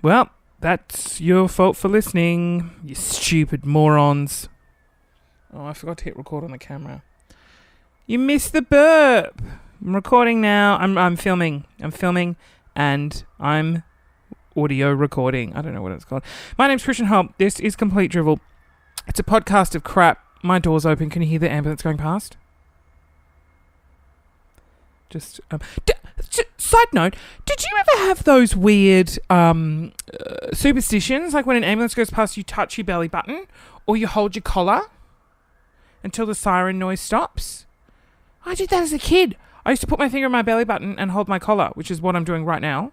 Well, that's your fault for listening, you stupid morons. Oh, I forgot to hit record on the camera. You missed the burp. I'm recording now. I'm filming. And I'm audio recording. I don't know what it's called. My name's Christian Holt. This is Complete Drivel. It's a podcast of crap. My door's open. Can you hear the ambulance going past? Just side note, did you ever have those weird superstitions, like when an ambulance goes past, you touch your belly button or you hold your collar until the siren noise stops? I did that as a kid. I used to put my finger in my belly button and hold my collar, which is what I'm doing right now,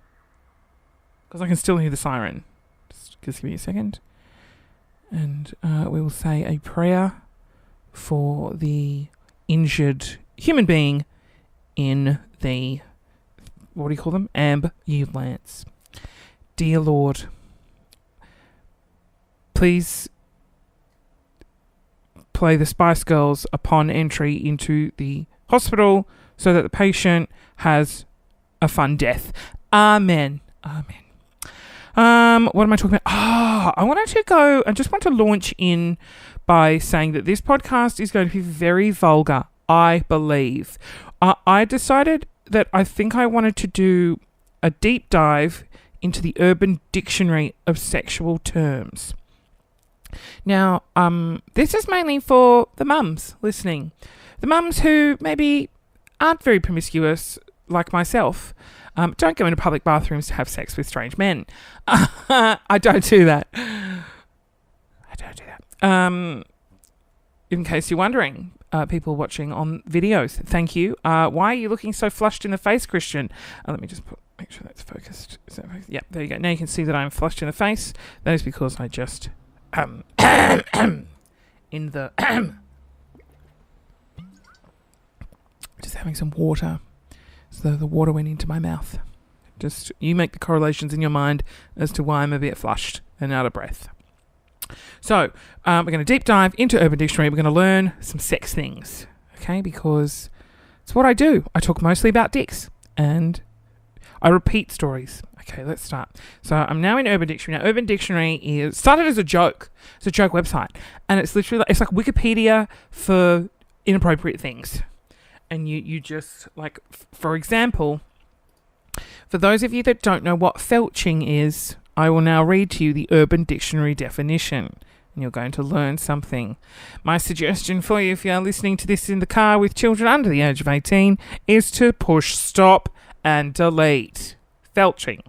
because I can still hear the siren. Just give me a second. And we will say a prayer for the injured human being in the, what do you call them? Ambulance. Dear Lord, please play the Spice Girls upon entry into the hospital so that the patient has a fun death. Amen. Amen. What am I talking about? I just want to launch in by saying that this podcast is going to be very vulgar, I believe. I decided that I think I wanted to do a deep dive into the Urban Dictionary of sexual terms. Now, this is mainly for the mums listening. The mums who maybe aren't very promiscuous, like myself. Don't go into public bathrooms to have sex with strange men. I don't do that. In case you're wondering, people watching on videos, thank you. Why are you looking so flushed in the face, Christian? Let me just make sure that's focused. Is that focused? Yeah, there you go. Now you can see that I'm flushed in the face. That is because I just in the just having some water. So the water went into my mouth. Just you make the correlations in your mind as to why I'm a bit flushed and out of breath. So, we're going to deep dive into Urban Dictionary. We're going to learn some sex things, okay? Because it's what I do. I talk mostly about dicks, and I repeat stories. Okay, let's start. So, I'm now in Urban Dictionary. Now, Urban Dictionary started as a joke. It's a joke website, and it's literally it's like Wikipedia for inappropriate things. And you just, like, for example, for those of you that don't know what felching is, I will now read to you the Urban Dictionary definition, and you're going to learn something. My suggestion for you, if you are listening to this in the car with children under the age of 18, is to push stop and delete. Felching.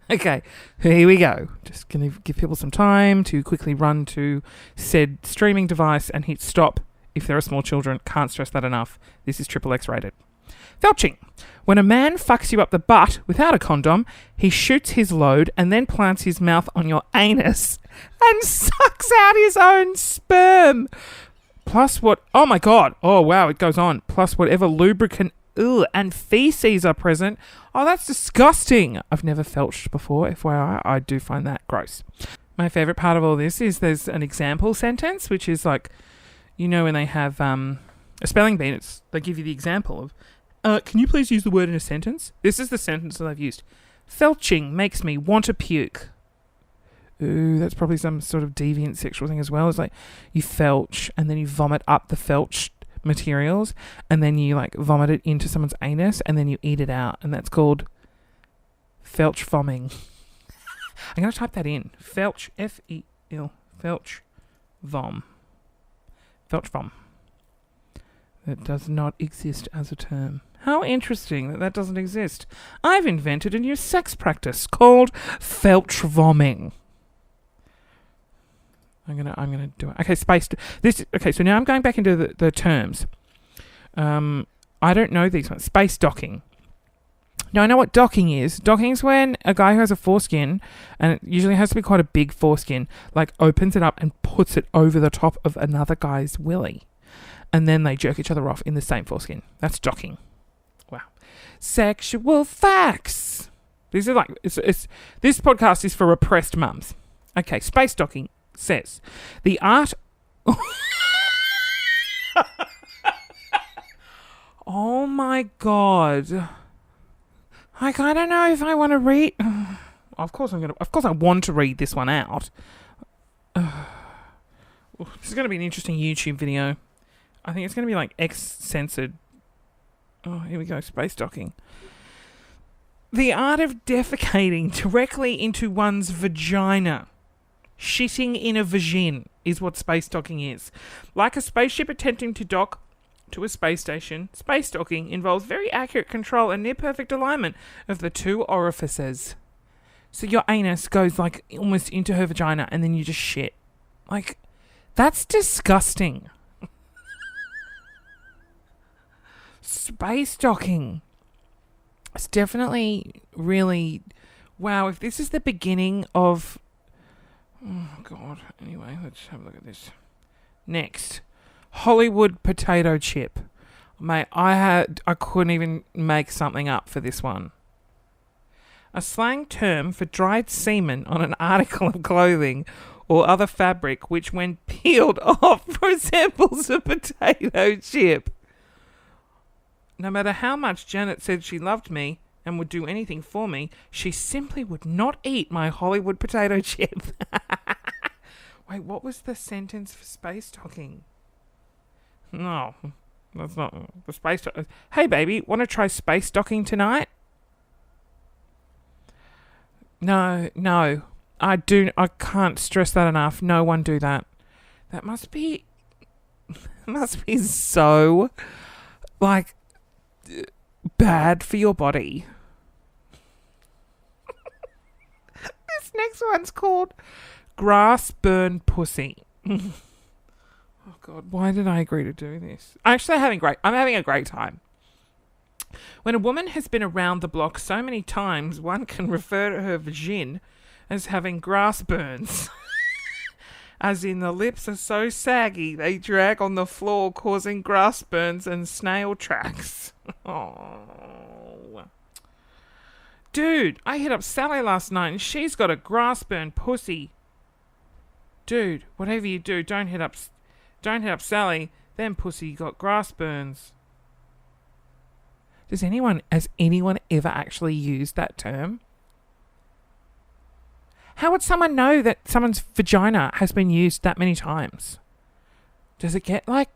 Okay, here we go. Just going to give people some time to quickly run to said streaming device and hit stop if there are small children. Can't stress that enough. This is XXX rated. Felching. When a man fucks you up the butt without a condom, he shoots his load and then plants his mouth on your anus and sucks out his own sperm. Plus what... Oh my God. Oh wow, it goes on. Plus whatever lubricant and feces are present. Oh, that's disgusting. I've never felched before, FYI. I do find that gross. My favourite part of all this is there's an example sentence, which is like, you know, when they have a spelling bee, they give you the example of, can you please use the word in a sentence? This is the sentence that I've used. Felching makes me want to puke. Ooh, that's probably some sort of deviant sexual thing as well. It's like you felch and then you vomit up the felched materials and then you like vomit it into someone's anus and then you eat it out. And that's called felch vomming. I'm going to type that in. Felch, F-E-L, felch vom. Felch vom. That does not exist as a term. How interesting that doesn't exist. I've invented a new sex practice called felch vomming. I'm gonna do it. Okay, so now I'm going back into the terms. I don't know these ones. Space docking. Now I know what docking is. Docking is when a guy who has a foreskin, and it usually has to be quite a big foreskin, like opens it up and puts it over the top of another guy's willy. And then they jerk each other off in the same foreskin. That's docking. Wow. Sexual facts. These are like, this podcast is for repressed mums. Okay, space docking says, the art... Oh my God. Like, I don't know if I want to read... Of course I want to read this one out. This is going to be an interesting YouTube video. I think it's going to be like X-censored. Oh, here we go. Space docking. The art of defecating directly into one's vagina. Shitting in a vagin is what space docking is. Like a spaceship attempting to dock to a space station, space docking involves very accurate control and near-perfect alignment of the two orifices. So your anus goes like almost into her vagina and then you just shit. Like, that's disgusting. Space docking. It's definitely really... Wow, if this is the beginning of... Oh, God. Anyway, let's have a look at this. Next. Hollywood potato chip. Mate, I couldn't even make something up for this one. A slang term for dried semen on an article of clothing or other fabric which, when peeled off, resembles a potato chip. No matter how much Janet said she loved me and would do anything for me, she simply would not eat my Hollywood potato chip. Wait, what was the sentence for space docking? No, that's not the space docking. Hey, baby, want to try space docking tonight? No, I can't stress that enough. No one do that. That must be so, like, bad for your body. This next one's called grass burn pussy. Oh God, why did I agree to do this? I'm having a great time. When a woman has been around the block so many times, one can refer to her vagina as having grass burns. As in, the lips are so saggy they drag on the floor, causing grass burns and snail tracks. Oh. Dude, I hit up Sally last night and she's got a grass burn pussy. Dude, whatever you do, don't hit up Sally. Then pussy got grass burns. Has anyone ever actually used that term? How would someone know that someone's vagina has been used that many times? Does it get, like,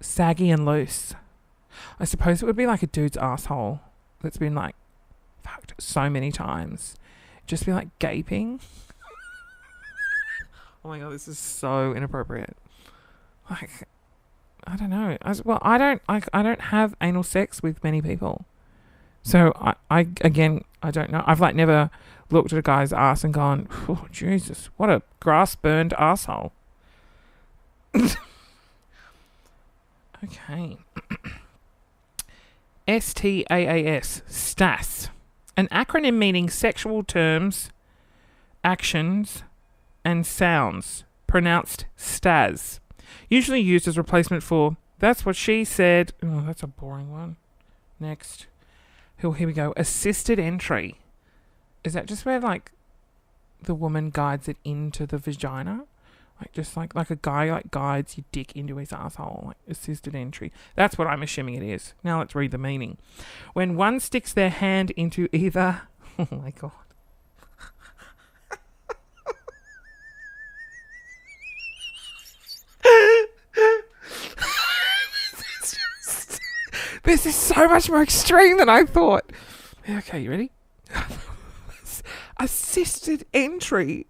saggy and loose? I suppose it would be like a dude's asshole that's been, like, fucked so many times. Just be, like, gaping. Oh my God, this is so inappropriate. Like, I don't know. I don't have anal sex with many people. So, I don't know. I've, like, never looked at a guy's ass and gone, oh, Jesus, what a grass-burned asshole. Okay. STAAS, STAS. An acronym meaning sexual terms, actions, and sounds. Pronounced STAS. Usually used as replacement for, that's what she said. Oh, that's a boring one. Next. Oh, here we go. Assisted entry. Is that just where, like, the woman guides it into the vagina? Like, just like a guy, like, guides your dick into his asshole. Like, assisted entry. That's what I'm assuming it is. Now let's read the meaning. When one sticks their hand into either... Oh, my God. This is so much more extreme than I thought. Okay, you ready? Assisted entry.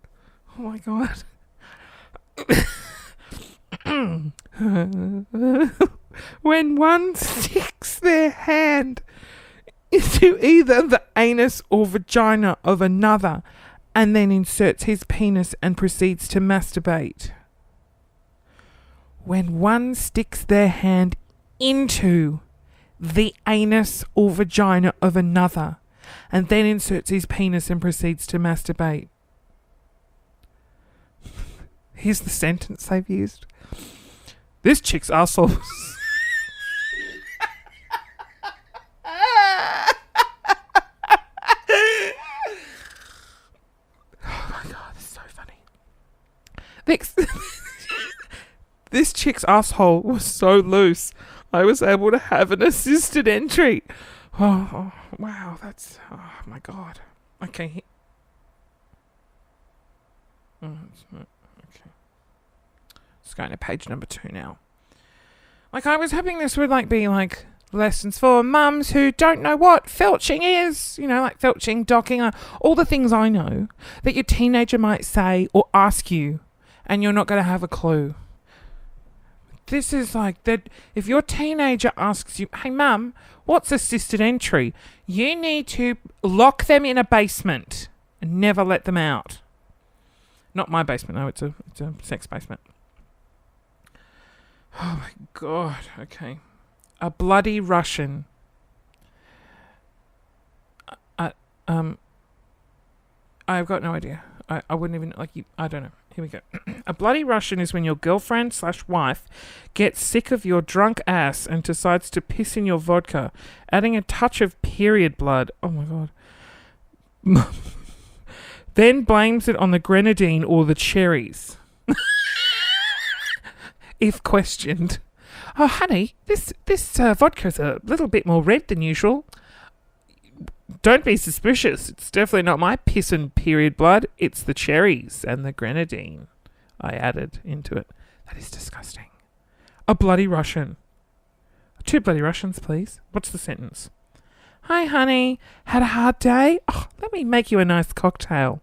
Oh my God. When one sticks their hand into either the anus or vagina of another and then inserts his penis and proceeds to masturbate. When one sticks their hand into the anus or vagina of another and then inserts his penis and proceeds to masturbate. Here's the sentence they've used. This chick's arsehole. Oh my God, this is so funny. This chick's asshole was so loose, I was able to have an assisted entry. Oh wow, that's... Oh my God. Okay. Oh, it's not. Okay. Just going to page number 2 now. Like, I was hoping this would, like, be, like, lessons for mums who don't know what felching is. You know, like felching, docking, all the things I know that your teenager might say or ask you and you're not going to have a clue. This is like that. If your teenager asks you, hey, mum, what's assisted entry? You need to lock them in a basement and never let them out. Not my basement, no, it's a sex basement. Oh my God, okay. A bloody Russian. I've got no idea. I wouldn't even, like, I don't know. Here we go. A bloody Russian is when your girlfriend/wife gets sick of your drunk ass and decides to piss in your vodka, adding a touch of period blood. Oh my God. Then blames it on the grenadine or the cherries. If questioned. Oh, honey, this vodka's a little bit more red than usual. Don't be suspicious. It's definitely not my piss and period blood. It's the cherries and the grenadine I added into it. That is disgusting. A bloody Russian. 2 bloody Russians, please. What's the sentence? Hi, honey. Had a hard day? Oh, let me make you a nice cocktail.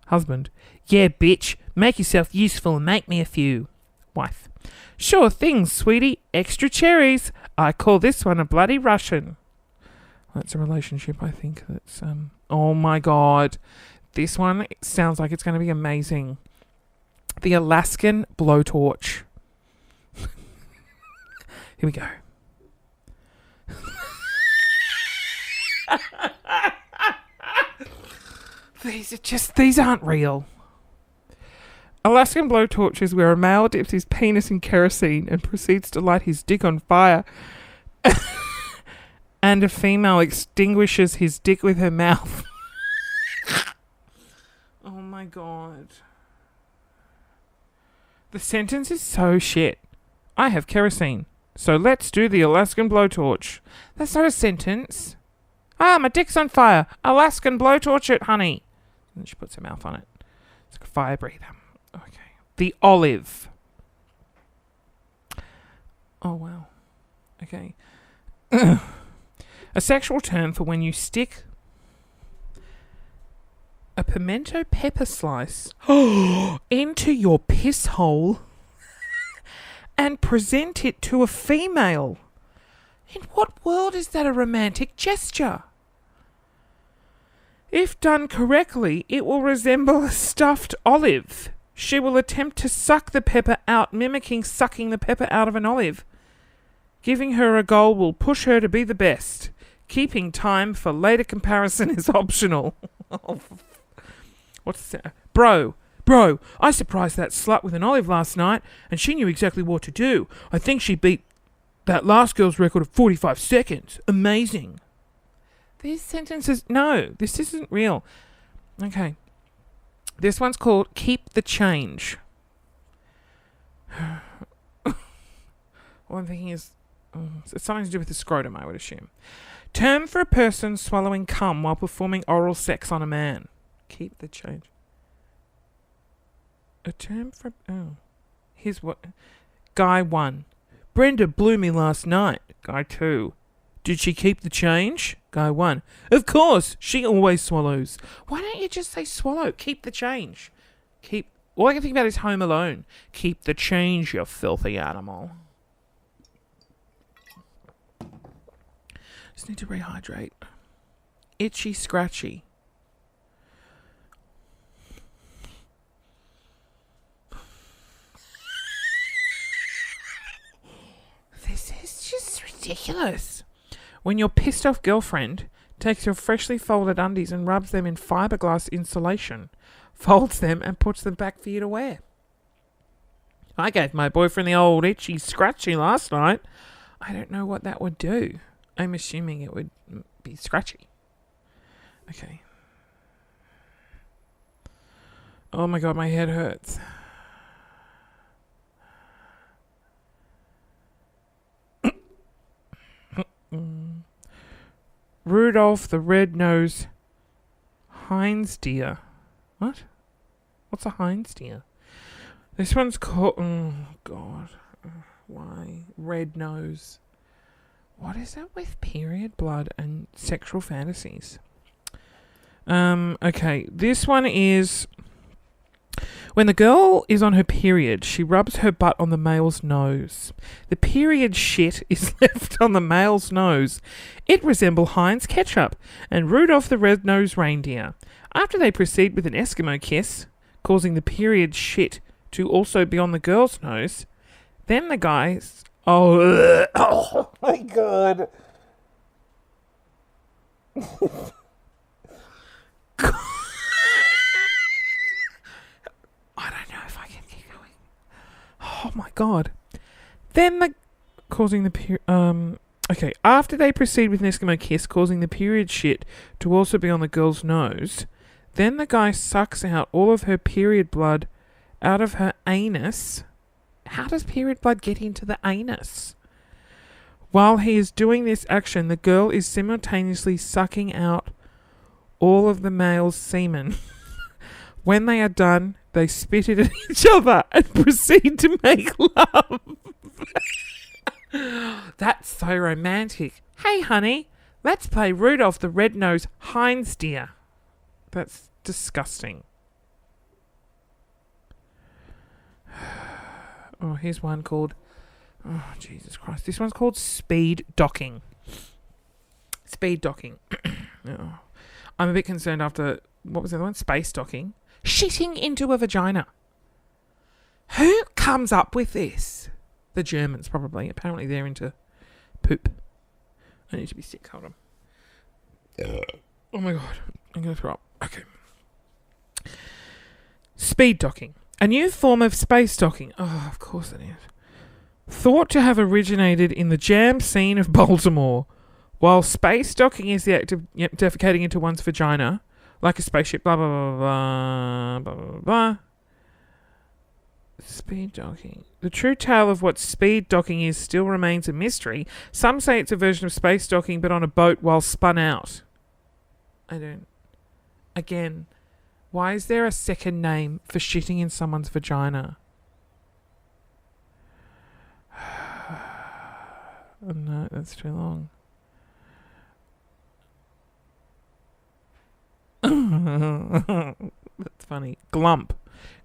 Husband. Yeah, bitch. Make yourself useful and make me a few. Wife. Sure thing, sweetie. Extra cherries. I call this one a bloody Russian. That's a relationship, I think. That's oh my God. This one sounds like it's going to be amazing. The Alaskan blowtorch. Here we go. These aren't real. Alaskan blowtorch is where a male dips his penis in kerosene and proceeds to light his dick on fire. And a female extinguishes his dick with her mouth. Oh my God. The sentence is so shit. I have kerosene, so let's do the Alaskan blowtorch. That's not a sentence. Ah, my dick's on fire. Alaskan blowtorch it, honey. And then she puts her mouth on it. It's like a fire breather. Okay. The olive. Oh, wow. Okay. A sexual term for when you stick a pimento pepper slice into your piss hole and present it to a female. In what world is that a romantic gesture? If done correctly, it will resemble a stuffed olive. She will attempt to suck the pepper out, mimicking sucking the pepper out of an olive. Giving her a goal will push her to be the best. Keeping time for later comparison is optional. What's that? Bro, I surprised that slut with an olive last night, and she knew exactly what to do. I think she beat that last girl's record of 45 seconds. Amazing. These sentences, no, this isn't real. Okay. This one's called Keep the Change. What I'm thinking is, it's something to do with the scrotum, I would assume. Term for a person swallowing cum while performing oral sex on a man. Keep the change. A term for... Oh. Here's what... Guy 1. Brenda blew me last night. Guy 2. Did she keep the change? Guy 1. Of course. She always swallows. Why don't you just say swallow? Keep the change. All I can think about is Home Alone. Keep the change, you filthy animal. Just need to rehydrate. Itchy, scratchy. This is just ridiculous. When your pissed off girlfriend takes your freshly folded undies and rubs them in fiberglass insulation, folds them and puts them back for you to wear. I gave my boyfriend the old itchy scratchy last night. I don't know what that would do. I'm assuming it would be scratchy. Okay. Oh my God, my head hurts. Rudolph the Red-Nosed Heinz Deer. What? What's a hindsteer? This one's called... Oh, God. Why? Red nose. What is it with period blood and sexual fantasies? Okay. This one is... When the girl is on her period, she rubs her butt on the male's nose. The period shit is left on the male's nose. It resembles Heinz ketchup and Rudolph the Red-Nosed Reindeer. After they proceed with an Eskimo kiss, causing the period shit to also be on the girl's nose, then the guys... Oh my God. I don't know if I can keep going. Oh my God. Then the... Causing the period... Okay, after they proceed with an Eskimo kiss, causing the period shit to also be on the girl's nose, then the guy sucks out all of her period blood out of her anus. How does period blood get into the anus? While he is doing this action, the girl is simultaneously sucking out all of the male's semen. When they are done, they spit it at each other and proceed to make love. That's so romantic. Hey, honey, let's play Rudolph the Red-Nosed Reindeer. That's disgusting. Oh, here's one called... Oh, Jesus Christ. This one's called speed docking. Speed docking. Oh. I'm a bit concerned after... What was the other one? Space docking. Shitting into a vagina. Who comes up with this? The Germans, probably. Apparently they're into poop. I need to be sick. Hold on. Oh my God. I'm going to throw up. Okay. Speed docking. A new form of space docking. Oh, of course it is. Thought to have originated in the jam scene of Baltimore. While space docking is the act of defecating into one's vagina, like a spaceship, blah, blah, blah, blah, blah, blah, blah. Speed docking. The true tale of what speed docking is still remains a mystery. Some say it's a version of space docking, but on a boat while spun out. I don't... Again, why is there a second name for shitting in someone's vagina? Oh, no, that's too long. That's funny. Glump.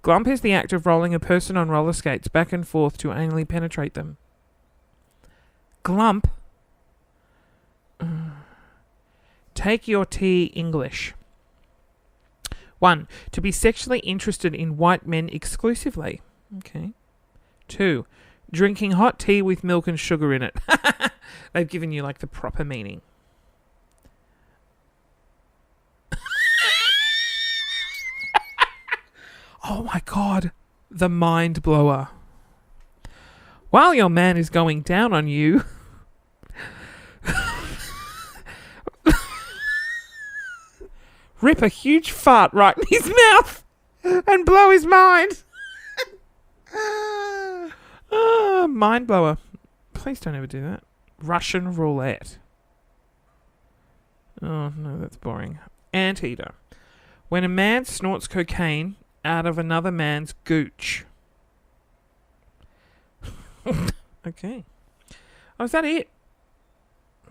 Glump is the act of rolling a person on roller skates back and forth to anally penetrate them. Glump. Take your tea, English. 1. To be sexually interested in white men exclusively. Okay. 2. Drinking hot tea with milk and sugar in it. They've given you like the proper meaning. Oh my God. The mind blower. While your man is going down on you, rip a huge fart right in his mouth and blow his mind. Mind blower. Please don't ever do that. Russian roulette. Oh no, that's boring. Anteater. When a man snorts cocaine out of another man's gooch. Okay. Oh, is that it?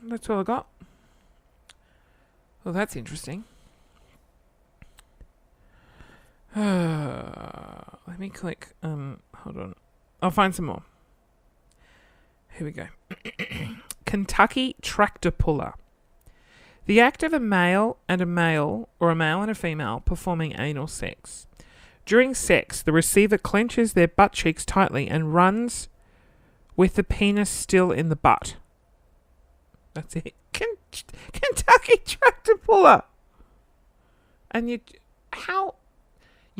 That's all I got. Well, that's interesting. Let me click. Hold on. I'll find some more. Here we go. Kentucky tractor puller. The act of a male and a male, or a male and a female, performing anal sex. During sex, the receiver clenches their butt cheeks tightly and runs with the penis still in the butt. That's it. Kentucky tractor puller. And you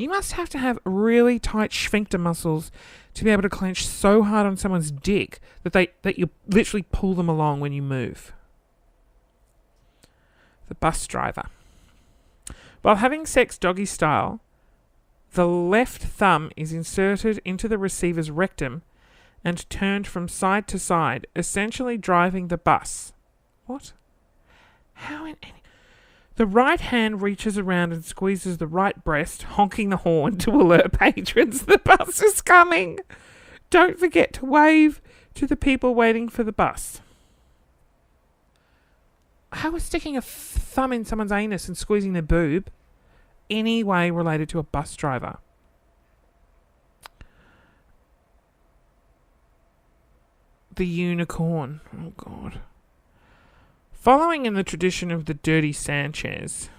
must have to have really tight sphincter muscles to be able to clench so hard on someone's dick that you literally pull them along when you move. The bus driver. While having sex doggy style, the left thumb is inserted into the receiver's rectum and turned from side to side, essentially driving the bus. What? How in any... The right hand reaches around and squeezes the right breast, honking the horn to alert patrons the bus is coming. Don't forget to wave to the people waiting for the bus. How is sticking a thumb in someone's anus and squeezing their boob any way related to a bus driver? The unicorn. Oh, God. Following in the tradition of the dirty Sanchez,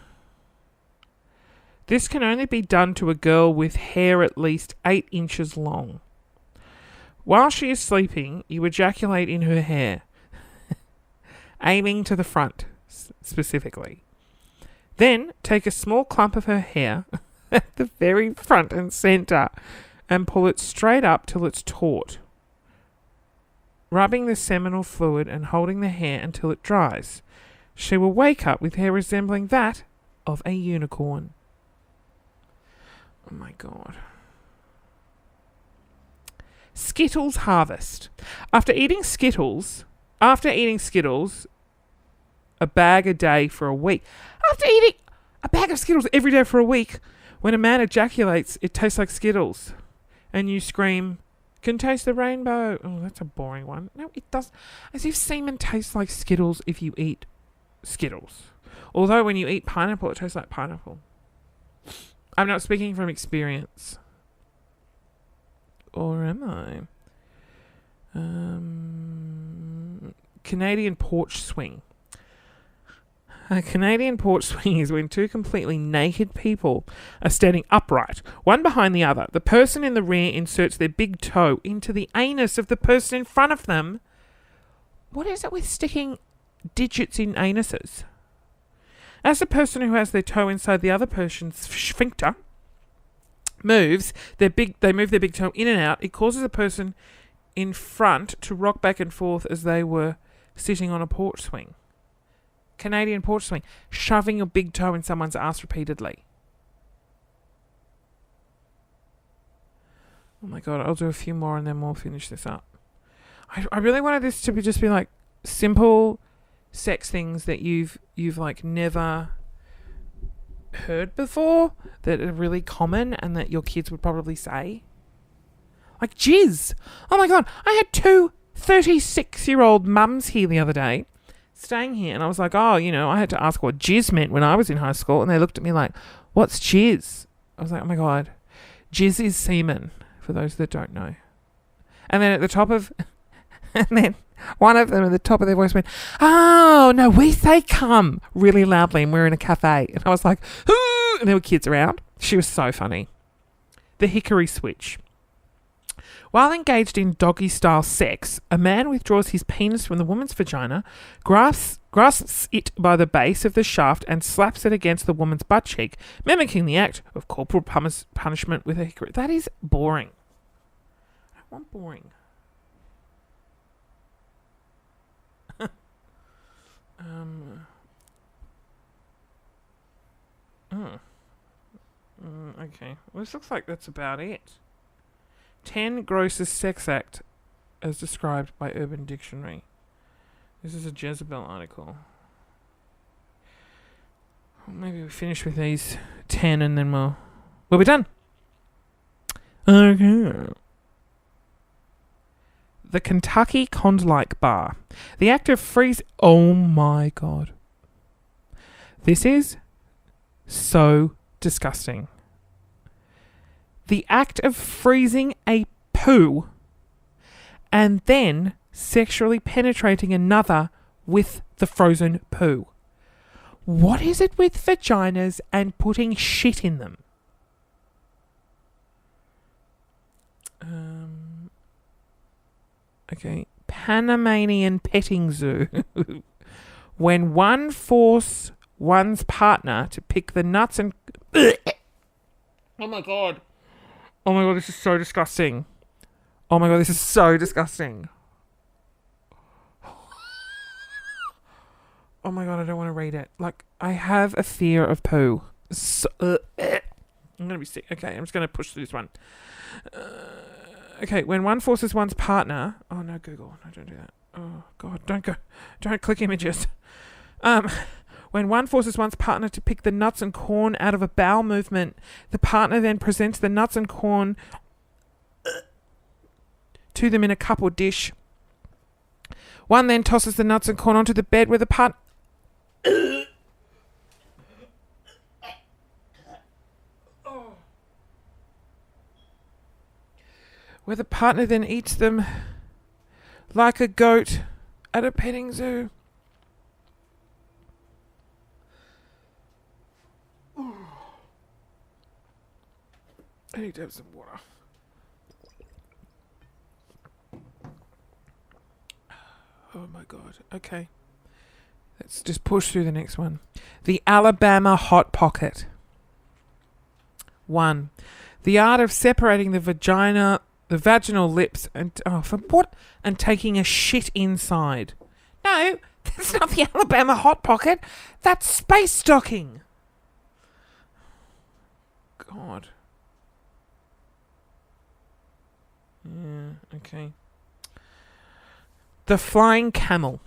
this can only be done to a girl with hair at least 8 inches long. While she is sleeping, you ejaculate in her hair, aiming to the front specifically. Then take a small clump of her hair at the very front and centre and pull it straight up till it's taut, rubbing the seminal fluid and holding the hair until it dries. She will wake up with hair resembling that of a unicorn. Oh my God. Skittles harvest. After eating Skittles, a bag a day for a week. After eating a bag of Skittles every day for a week, when a man ejaculates, it tastes like Skittles. And you scream, "Can taste the rainbow." Oh, that's a boring one. No, it does. As if semen tastes like Skittles if you eat Skittles. Although when you eat pineapple, it tastes like pineapple. I'm not speaking from experience. Or am I? Canadian porch swing. A Canadian porch swing is when two completely naked people are standing upright, one behind the other. The person in the rear inserts their big toe into the anus of the person in front of them. What is it with sticking digits in anuses? As the person who has their toe inside the other person's sphincter they move their big toe in and out. It causes the person in front to rock back and forth as they were sitting on a porch swing. Canadian porch swing. Shoving your big toe in someone's ass repeatedly. Oh my God, I'll do a few more and then we'll finish this up. I really wanted this to just be like simple sex things that you've like never heard before, that are really common and that your kids would probably say. Like jizz. Oh my God, I had 2 36-year-old mums here the other day staying here, and I was like, oh, I had to ask what jizz meant when I was in high school, and they looked at me like, what's jizz? I was like, oh my God, jizz is semen, for those that don't know. And then at the top of, and then one of them at the top of their voice went, oh, no, we say come, really loudly, and we're in a cafe. And I was like, ooh, and there were kids around. She was so funny. The hickory switch. While engaged in doggy-style sex, a man withdraws his penis from the woman's vagina, grasps it by the base of the shaft and slaps it against the woman's butt cheek, mimicking the act of corporal punishment with a hickory. That is boring. I want boring. Okay. Well, this looks like that's about it. 10 grossest sex act as described by Urban Dictionary. This is a Jezebel article. Maybe we finish with these 10 and then we'll be done. Okay. The Kentucky Klondike Bar. The act of freeze. Oh my God. This is so disgusting. The act of freezing a poo and then sexually penetrating another with the frozen poo. What is it with vaginas and putting shit in them? Okay. Panamanian petting zoo. When one force one's partner to pick the nuts and... Oh my God. Oh my God, this is so disgusting. Oh my God, this is so disgusting. Oh my God, I don't want to read it. Like, I have a fear of poo. So, I'm going to be sick. Okay, I'm just going to push through this one. Okay, when one forces one's partner... Oh, no, Google. No, don't do that. Oh, God, don't go. Don't click images. When one forces one's partner to pick the nuts and corn out of a bowel movement, the partner then presents the nuts and corn to them in a cup or dish. One then tosses the nuts and corn onto the bed where the partner... where the partner then eats them like a goat at a petting zoo. I need to have some water. Oh my God. Okay. Let's just push through the next one. The Alabama Hot Pocket. 1. The art of separating the vaginal lips and taking a shit inside. No, that's not the Alabama Hot Pocket. That's space stocking. God. Yeah, okay. The Flying Camel.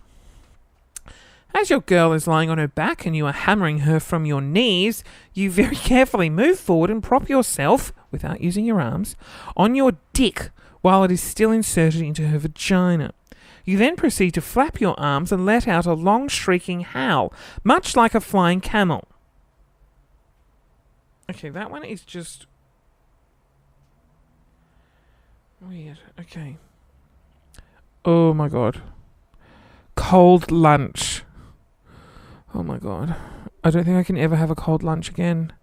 As your girl is lying on her back and you are hammering her from your knees, you very carefully move forward and prop yourself, without using your arms, on your dick while it is still inserted into her vagina. You then proceed to flap your arms and let out a long shrieking howl, much like a flying camel. Okay, that one is just weird. Okay. Oh my God. Cold lunch. Oh my God. I don't think I can ever have a cold lunch again.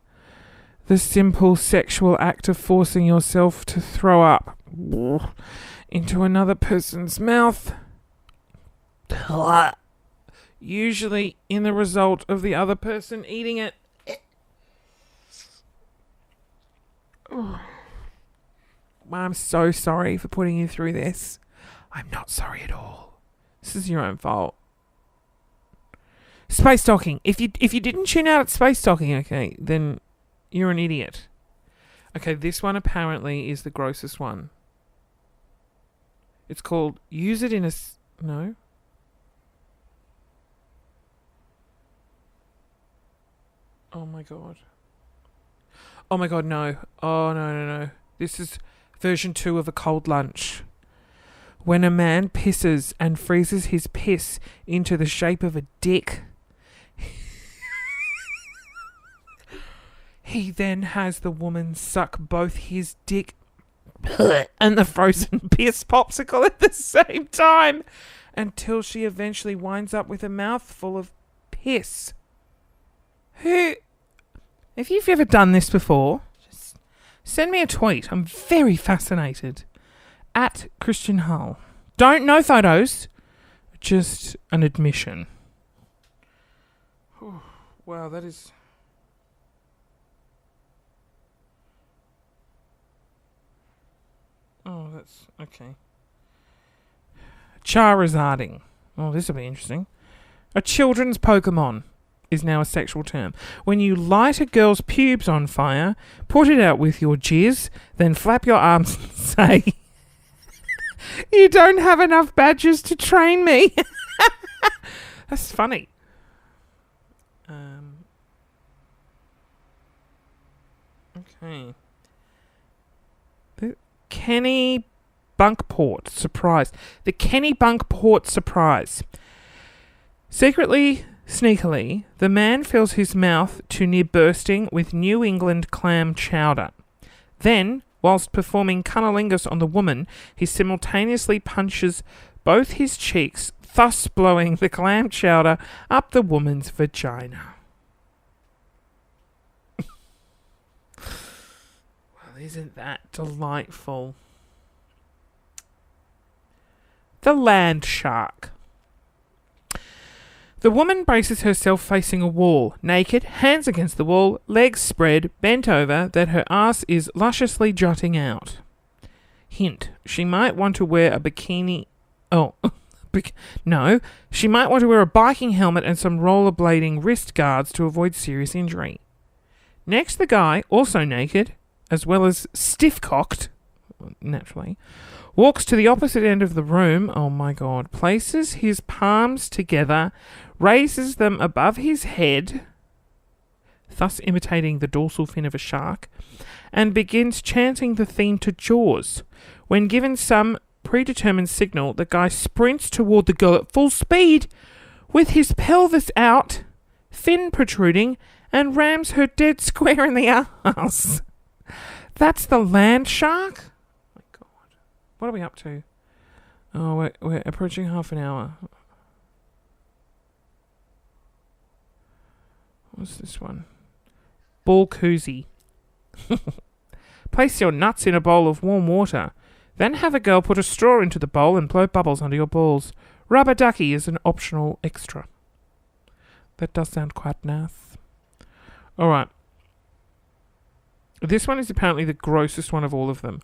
The simple sexual act of forcing yourself to throw up into another person's mouth. Usually in the result of the other person eating it. I'm so sorry for putting you through this. I'm not sorry at all. This is your own fault. Space docking. If you didn't tune out at space docking, okay, then you're an idiot. Okay, this one apparently is the grossest one. It's called Use It in a... No? Oh my God. Oh my God, no. Oh, no. This is version 2 of a cold lunch. When a man pisses and freezes his piss into the shape of a dick, he then has the woman suck both his dick and the frozen piss popsicle at the same time until she eventually winds up with a mouthful of piss. If you've ever done this before, just send me a tweet. I'm very fascinated. At Christian Hull. No photos, just an admission. Wow, that is... Oh, that's... Okay. Charizarding. Oh, this will be interesting. A children's Pokemon is now a sexual term. When you light a girl's pubes on fire, put it out with your jizz, then flap your arms and say, "You don't have enough badges to train me." That's funny. Okay. The Kenny Bunkport surprise. The Kenny Bunkport surprise. Secretly, sneakily, the man fills his mouth to near bursting with New England clam chowder. Then, whilst performing cunnilingus on the woman, he simultaneously punches both his cheeks, thus blowing the clam chowder up the woman's vagina. Well, isn't that delightful? The land shark. The woman braces herself facing a wall, naked, hands against the wall, legs spread, bent over, that her ass is lusciously jutting out. Hint, she might want to wear a bikini... Oh, no. She might want to wear a biking helmet and some rollerblading wrist guards to avoid serious injury. Next, the guy, also naked, as well as stiff-cocked, naturally, walks to the opposite end of the room, oh my God, places his palms together, raises them above his head, thus imitating the dorsal fin of a shark, and begins chanting the theme to Jaws. When given some predetermined signal, the guy sprints toward the girl at full speed, with his pelvis out, fin protruding, and rams her dead square in the ass. That's the land shark? Oh my God. What are we up to? Oh, we're approaching half an hour. What's this one? Ball koozie. Place your nuts in a bowl of warm water. Then have a girl put a straw into the bowl and blow bubbles under your balls. Rubber ducky is an optional extra. That does sound quite nice. Alright. This one is apparently the grossest one of all of them.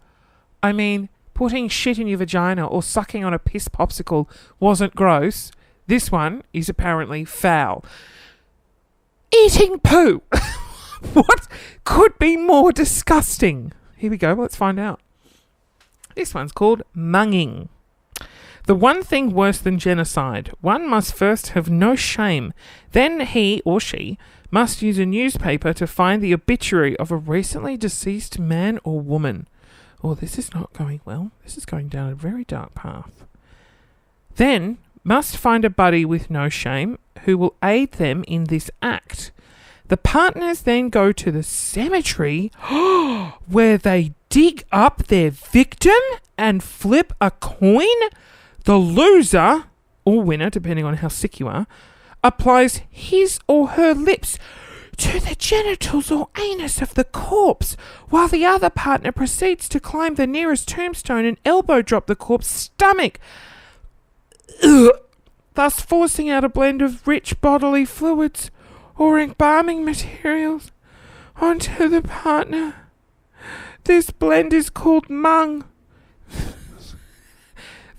I mean, putting shit in your vagina or sucking on a piss popsicle wasn't gross. This one is apparently foul. Eating poo! What could be more disgusting? Here we go, let's find out. This one's called munging. The one thing worse than genocide. One must first have no shame. Then he or she must use a newspaper to find the obituary of a recently deceased man or woman. Oh, this is not going well. This is going down a very dark path. Then must find a buddy with no shame who will aid them in this act. The partners then go to the cemetery where they dig up their victim and flip a coin. The loser, or winner, depending on how sick you are, applies his or her lips to the genitals or anus of the corpse, while the other partner proceeds to climb the nearest tombstone and elbow drop the corpse's stomach, thus forcing out a blend of rich bodily fluids or embalming materials onto the partner. This blend is called mung.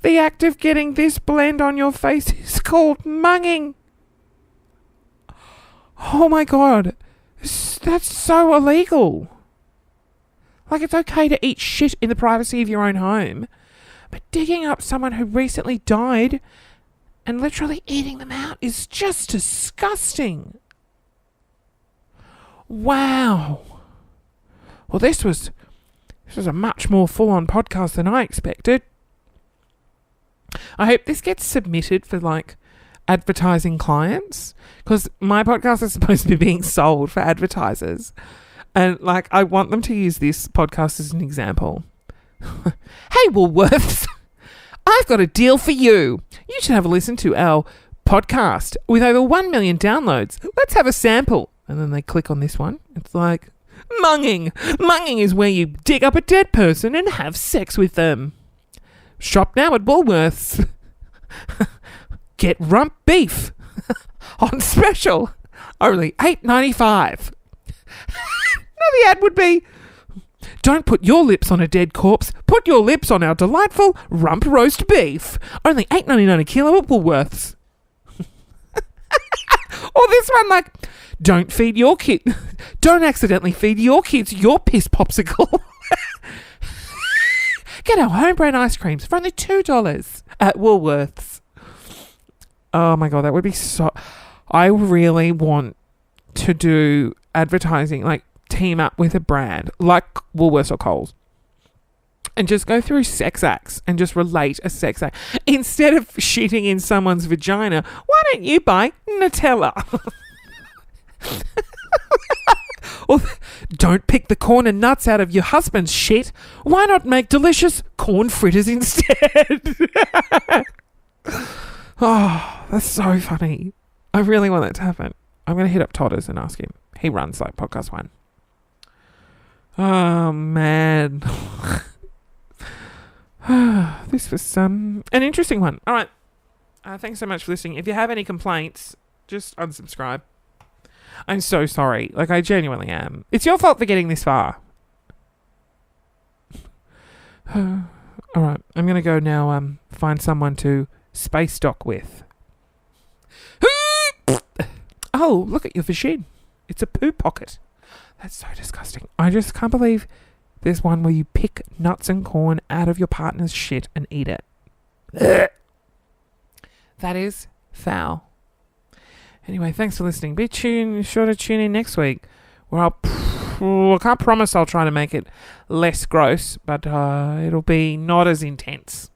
The act of getting this blend on your face is called munging. Oh my God, that's so illegal. Like, it's okay to eat shit in the privacy of your own home, but digging up someone who recently died and literally eating them out is just disgusting. Wow. Well, this was a much more full-on podcast than I expected. I hope this gets submitted for, like, advertising clients, because my podcast is supposed to be being sold for advertisers, and, like, I want them to use this podcast as an example. Hey, Woolworths, I've got a deal for you. You should have a listen to our podcast with over 1 million downloads. Let's have a sample. And then they click on this one. It's like, munging. Munging is where you dig up a dead person and have sex with them. Shop now at Woolworths. Get rump beef on special. Only $8.95. Now the ad would be, don't put your lips on a dead corpse. Put your lips on our delightful rump roast beef. Only $8.99 a kilo at Woolworths. Or this one, like, don't feed your kid. Don't accidentally feed your kids your piss popsicle. Get our home-brand ice creams for only $2 at Woolworths. Oh my God, that would be so... I really want to do advertising, like team up with a brand like Woolworths or Coles, and just go through sex acts and just relate a sex act. Instead of shitting in someone's vagina, why don't you buy Nutella? Or don't pick the corn and nuts out of your husband's shit. Why not make delicious corn fritters instead? Oh, that's so funny. I really want that to happen. I'm going to hit up Todders and ask him. He runs like Podcast One. Oh, man. This was an interesting one. All right. Thanks so much for listening. If you have any complaints, just unsubscribe. I'm so sorry. Like, I genuinely am. It's your fault for getting this far. All right. I'm going to go now find someone to space dock with. Oh, look at your machine. It's a poo pocket. That's so disgusting. I just can't believe there's one where you pick nuts and corn out of your partner's shit and eat it. That is foul. Anyway, thanks for listening. Sure to tune in next week, where I can't promise I'll try to make it less gross, but it'll be not as intense.